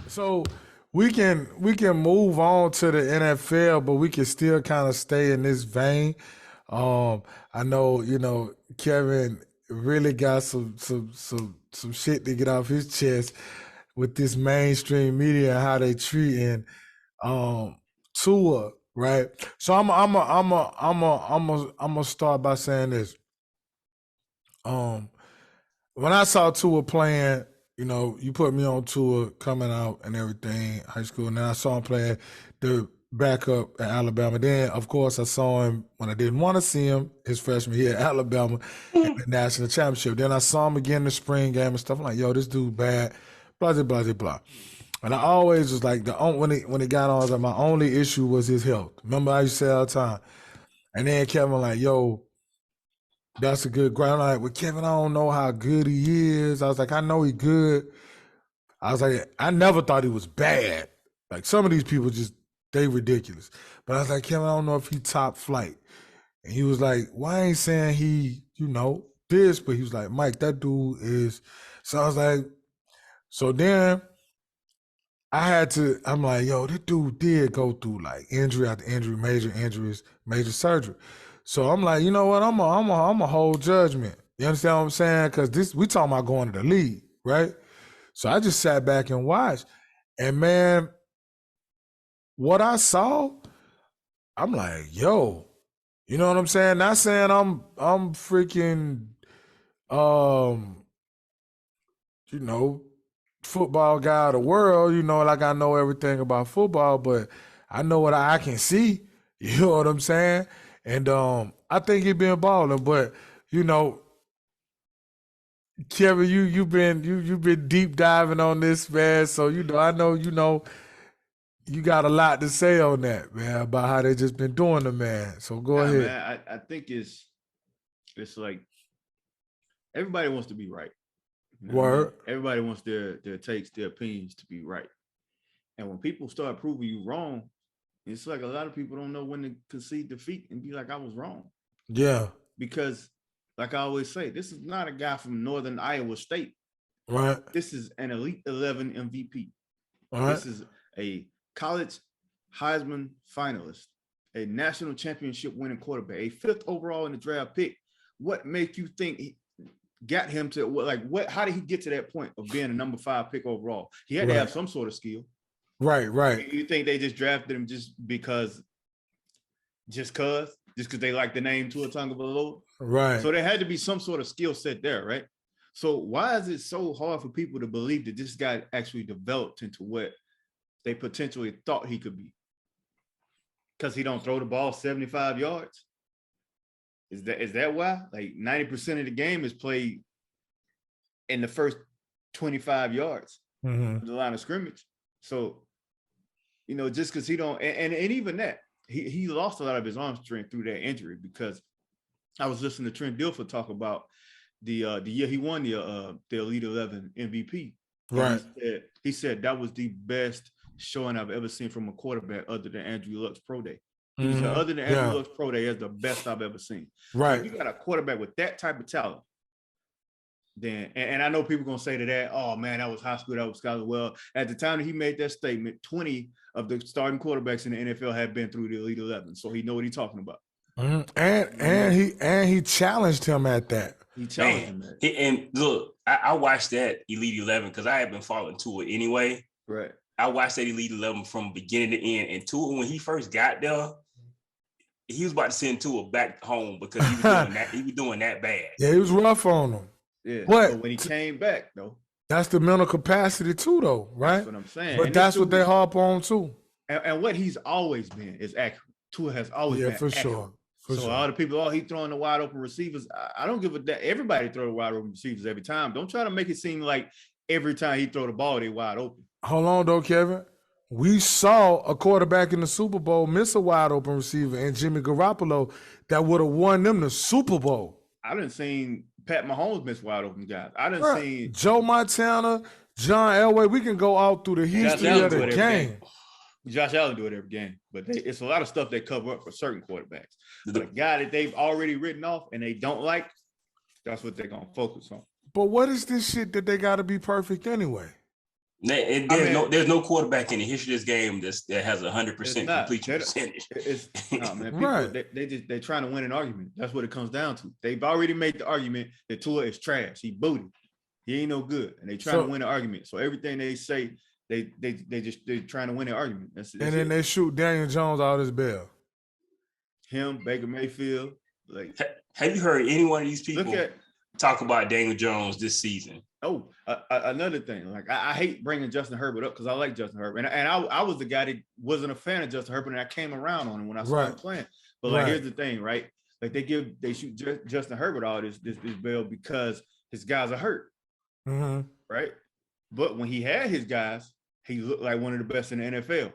So we can move on to the NFL, but we can still kind of stay in this vein. I know Kevin really got some shit to get off his chest with this mainstream media and how they treating um Tua, right? So I'm gonna start by saying this. Um, when I saw Tua playing, you put me on Tua coming out and everything, high school, and then I saw him playing the backup at Alabama. Then, of course, I saw him when I didn't want to see him his freshman year at Alabama in the national championship. Then I saw him again in the spring game and stuff. I'm like, yo, this dude bad, blah, blah, blah, blah. And I always was like, when it got on, I was like, my only issue was his health. Remember, I used to say all the time. And then Kevin like, yo, that's a good ground. I'm like, well, Kevin, I don't know how good he is. I was like, I know he good. I was like, I never thought he was bad. Like some of these people just they ridiculous. But I was like, Kevin, I don't know if he top flight. And he was like, well, I ain't saying he, this, but he was like, Mike, that dude is. So I was like, so then I'm like, yo, this dude did go through like injury after injury, major injuries, major surgery. So I'm like, you know what? I'm a hold judgment. You understand what I'm saying? Because we talking about going to the league, right? So I just sat back and watched, and man, what I saw, I'm like, yo, you know what I'm saying? Not saying I'm freaking, um, you know, football guy of the world, like I know everything about football, but I know what I can see. You know what I'm saying? And I think he been balling, but you know, Kevin, you've been deep diving on this, man. So I know you got a lot to say on that, man, about how they just been doing the man. So go Nah, ahead. man, I think it's like everybody wants to be right. You know what I mean? Word. Everybody wants their takes, their opinions to be right. And when people start proving you wrong, it's like a lot of people don't know when to concede defeat and be like, I was wrong. Yeah. Because, like I always say, this is not a guy from Northern Iowa State. Right. This is an Elite 11 MVP. All right. This is a college Heisman finalist, a national championship winning quarterback, a fifth overall in the draft pick. What makes you think he got him to what? How did he get to that point of being a number 5 pick overall? He had to Right. have some sort of skill. Right. Right. You think they just drafted him just cause they like the name Tua Tagovailoa? Right. So there had to be some sort of skill set there, right? So why is it so hard for people to believe that this guy actually developed into what they potentially thought he could be? Because he don't throw the ball 75 yards? Is that why? Like 90% of the game is played in the first 25 yards Mm-hmm. of the line of scrimmage. So, just because he don't, and even that, he lost a lot of his arm strength through that injury, because I was listening to Trent Dilfer talk about the year he won the Elite 11 MVP. Right. He said that was the best showing I've ever seen from a quarterback other than Andrew Luck's pro day. He was Mm-hmm. other than Andrew Luck's pro day, that's the best I've ever seen. So if Right. you got a quarterback with that type of talent, then and I know people gonna say to that, oh man, that was high school, that was college. Well, at the time that he made that statement, 20 of the starting quarterbacks in the NFL had been through the Elite 11, so he know what he's talking about. Mm-hmm. And he challenged him at that. He challenged Man, him, man. and look, I watched that Elite 11 because I had been following Tua anyway. Right. I watched that Elite 11 from beginning to end. And Tua, when he first got there, he was about to send Tua back home because he was doing that. He was doing that bad. Yeah, he was rough on him. Yeah. But when he came back, though, that's the mental capacity too, though, right? That's what I'm saying. But and that's what they harp on too. And what he's always been is accurate. Tua has always been for accurate. sure. For so sure. all the people, he throwing the wide open receivers. I don't give a damn. Everybody throw the wide open receivers every time. Don't try to make it seem like every time he throw the ball, they wide open. Hold on though, Kevin. We saw a quarterback in the Super Bowl miss a wide open receiver and Jimmy Garoppolo that would have won them the Super Bowl. I didn't seen Pat Mahomes miss wide open guys. I didn't see Joe Montana, John Elway. We can go out through the history of the game. Josh Allen do it every game, but it's a lot of stuff they cover up for certain quarterbacks. But a guy that they've already written off and they don't like, that's what they're gonna focus on. But what is this shit that they got to be perfect anyway? And there's no quarterback in the history of this game that has 100% completion percentage. It's no, man. People, Right. they're trying to win an argument. That's what it comes down to. They've already made the argument that Tua is trash. He booty. He ain't no good, and they trying to win an argument. So everything they say, they're trying to win an argument. That's and then they shoot Daniel Jones out his bail. Him, Baker Mayfield. Like, have you heard any one of these people talk about Daniel Jones this season? Oh, another thing. Like, I hate bringing Justin Herbert up because I like Justin Herbert, and I was the guy that wasn't a fan of Justin Herbert, and I came around on him when I saw him playing. But like, here's the thing, right? Like, they shoot Justin Herbert all this bail because his guys are hurt, right? But when he had his guys, he looked like one of the best in the NFL.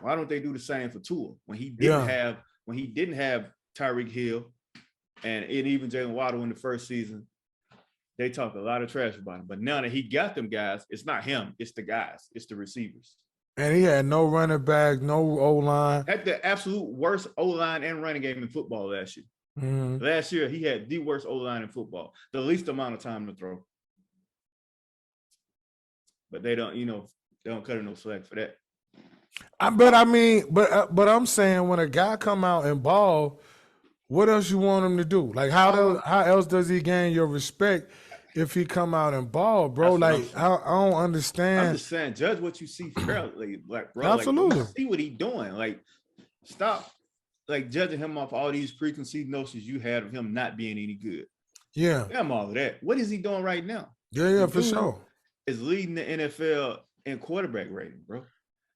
Why don't they do the same for Tua when he didn't have Tyreek Hill and even Jalen Waddle in the first season? They talked a lot of trash about him, but now that he got them guys, it's not him, it's the guys, it's the receivers. And he had no running back, no O-line. Had the absolute worst O-line and running game in football last year. Last year, he had the worst O-line in football, the least amount of time to throw. But they don't cut him no slack for that. But I'm saying when a guy come out and ball, what else you want him to do? Like how else does he gain your respect if he come out and ball, bro? Like I don't understand. I'm just saying, judge what you see fairly, like, bro. Absolutely. Like, see what he doing. Like, stop like judging him off all these preconceived notions you had of him not being any good. Yeah. Damn all of that. What is he doing right now? Yeah, for sure. Is leading the NFL in quarterback rating, bro.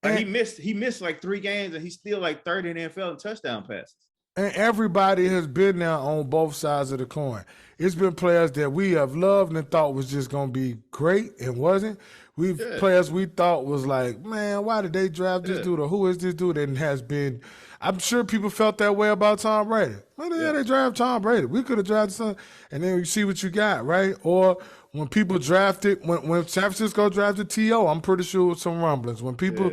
Like, he missed like 3 games and he's still like third in the NFL in touchdown passes. And everybody has been there on both sides of the coin. It's been players that we have loved and thought was just going to be great and wasn't. Players we thought was like, man, why did they draft this dude? Or who is this dude? And has been, I'm sure people felt that way about Tom Brady. Why the hell they draft Tom Brady? We could have drafted some, and then you see what you got, right? Or when people drafted, when San Francisco drafted T.O., I'm pretty sure it was some rumblings. When people,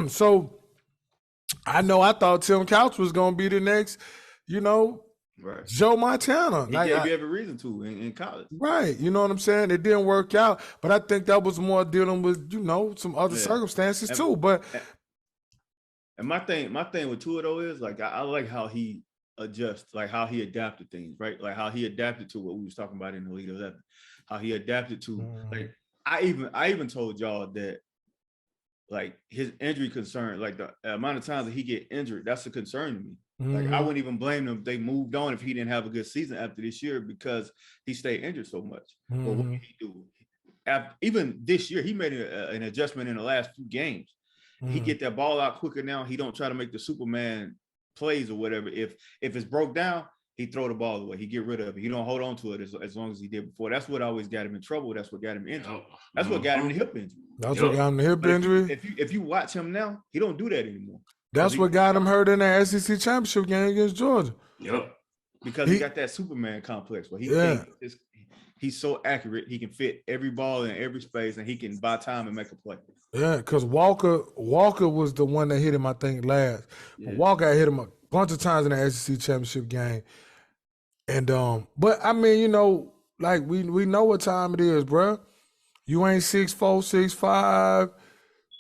so I thought Tim Couch was going to be the next, Joe Montana. He gave you every reason to in college. Right. You know what I'm saying? It didn't work out. But I think that was more dealing with, some other circumstances too. But my thing with Tua though is like I like how he adjusts, like how he adapted things, right? Like how he adapted to what we was talking about in the Elite 11. How he adapted to like I even told y'all that like his injury concern, like the amount of times that he get injured, that's a concern to me. Like I wouldn't even blame them if they moved on if he didn't have a good season after this year because he stayed injured so much. But what did he do? Even this year, he made an adjustment in the last 2 games. He get that ball out quicker now. He don't try to make the Superman plays or whatever. If it's broke down, he throw the ball away. He get rid of it. He don't hold on to it as long as he did before. That's what always got him in trouble. That's what got him injured. That's what got him the hip injury. That's what got him the hip injury. If you watch him now, he don't do that anymore. That's what got him hurt in the SEC championship game against Georgia. Yep. Because he got that Superman complex where he's so accurate, he can fit every ball in every space, and he can buy time and make a play. Yeah, because Walker was the one that hit him, I think, last. But Walker hit him a bunch of times in the SEC championship game. And but I mean, like we know what time it is, bro. You ain't 6'4", 6'5",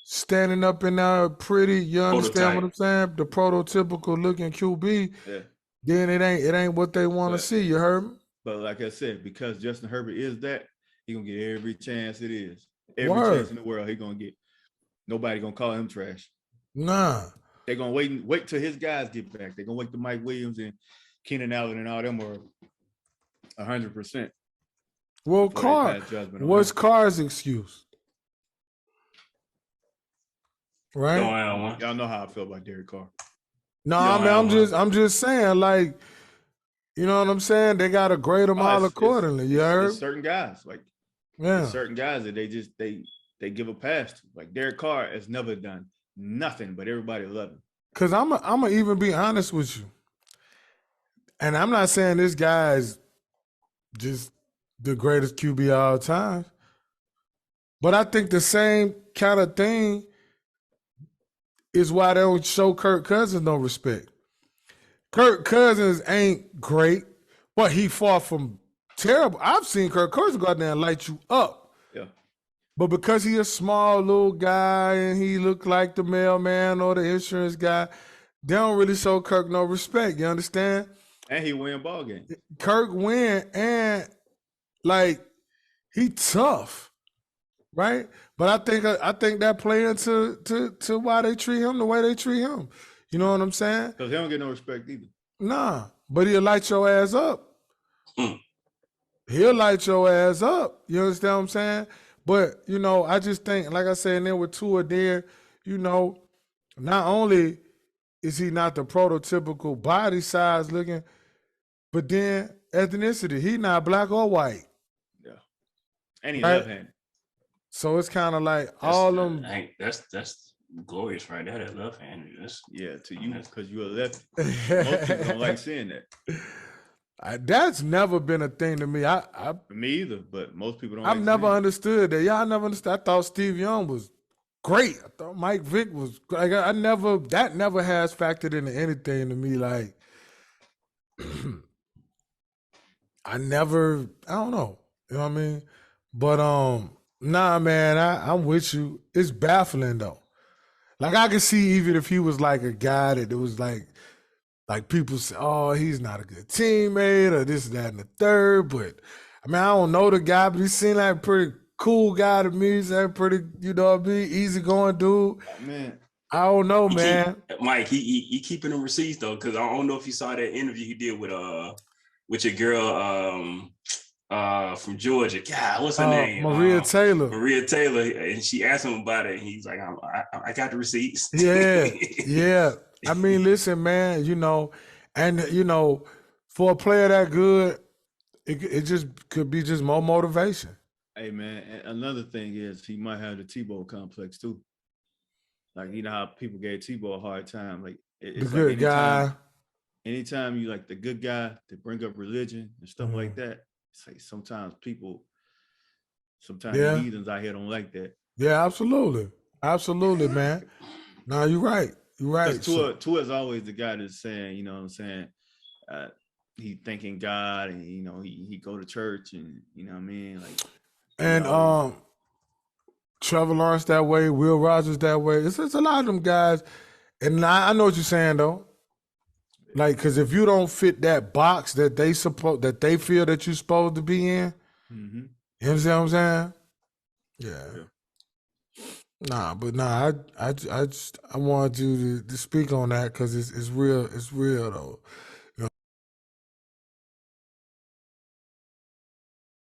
standing up in there pretty. You understand what I'm saying? The prototypical looking QB. Yeah. Then it ain't what they want to see. You heard me? But like I said, because Justin Herbert is that, he gonna get every chance it is. Every chance in the world he gonna get. Nobody gonna call him trash. Nah. They're gonna wait till his guys get back. They're gonna wait till Mike Williams and Keenan Allen and all them are 100%. Well, what's Carr's excuse? Right? Y'all know how I feel about Derek Carr. No, I'm just saying, like, you know what I'm saying? They got to grade them all accordingly. You heard? Certain guys, like, certain guys that they give a pass to. Like Derek Carr has never done nothing, but everybody love him. Cause I'm gonna even be honest with you, and I'm not saying this guy's just the greatest QB of all time, but I think the same kind of thing is why they don't show Kirk Cousins no respect. Kirk Cousins ain't great, but he far from terrible. I've seen Kirk Cousins go out there and light you up. Yeah. But because he a small little guy and he look like the mailman or the insurance guy, they don't really show Kirk no respect. You understand? And he win ball game. Kirk win and like he tough, right? But I think that play into to why they treat him the way they treat him. You know what I'm saying? Because he don't get no respect either. Nah, but he'll light your ass up. Hmm. He'll light your ass up. You understand what I'm saying? But, you know, I just think, like I said, and then with Tua there, you know, not only is he not the prototypical body size looking, but then ethnicity, he not black or white. Yeah. And he's Right. left-handed. So it's kind of like all them. That's glorious right there. That love hand. Yeah, to you, because you're a lefty. Most people don't like seeing that. That's never been a thing to me. Me either, but most people don't I've like never seeing understood that. Yeah, I never understood. I thought Steve Young was great. I thought Mike Vick was like that never has factored into anything to me. Like I don't know. You know what I mean? But nah, man, I'm with you. It's baffling though. Like I could see even if he was like a guy that was like people say, oh, he's not a good teammate or this, that, and the third. But I mean, I don't know the guy, but he seemed like a pretty cool guy to me. He's like pretty, you know what I mean, easygoing dude. that. Man, I don't know, man. Mike, he keeping them receipts though, because I don't know if you saw that interview he did with your girl from Georgia. God, what's her name? Maria Taylor. Maria Taylor, and she asked him about it, and he's like, I got the receipts. Yeah, yeah. I mean, listen, man, you know, and you know, for a player that good, it just could be just more motivation. hey, man, and another thing is he might have the Tebow complex too. Like, you know how people gave Tebow a hard time. Like, The it's good like guy. anytime you like the good guy to bring up religion and stuff like that, it's like sometimes Yeah. heathens out here don't like that. Yeah, absolutely. Absolutely, man. No, you're right. You're right. Because Tua is always the guy that's saying, you know what I'm saying, he thanking God and, you know, he go to church and, you know what I mean? Like, And Trevor Lawrence that way, Will Rogers that way. It's a lot of them guys. And I know what you're saying though. Like, because if you don't fit that box that they feel that you're supposed to be in, mm-hmm. you understand what I'm saying? Yeah. Nah, I wanted you to speak on that because it's real though.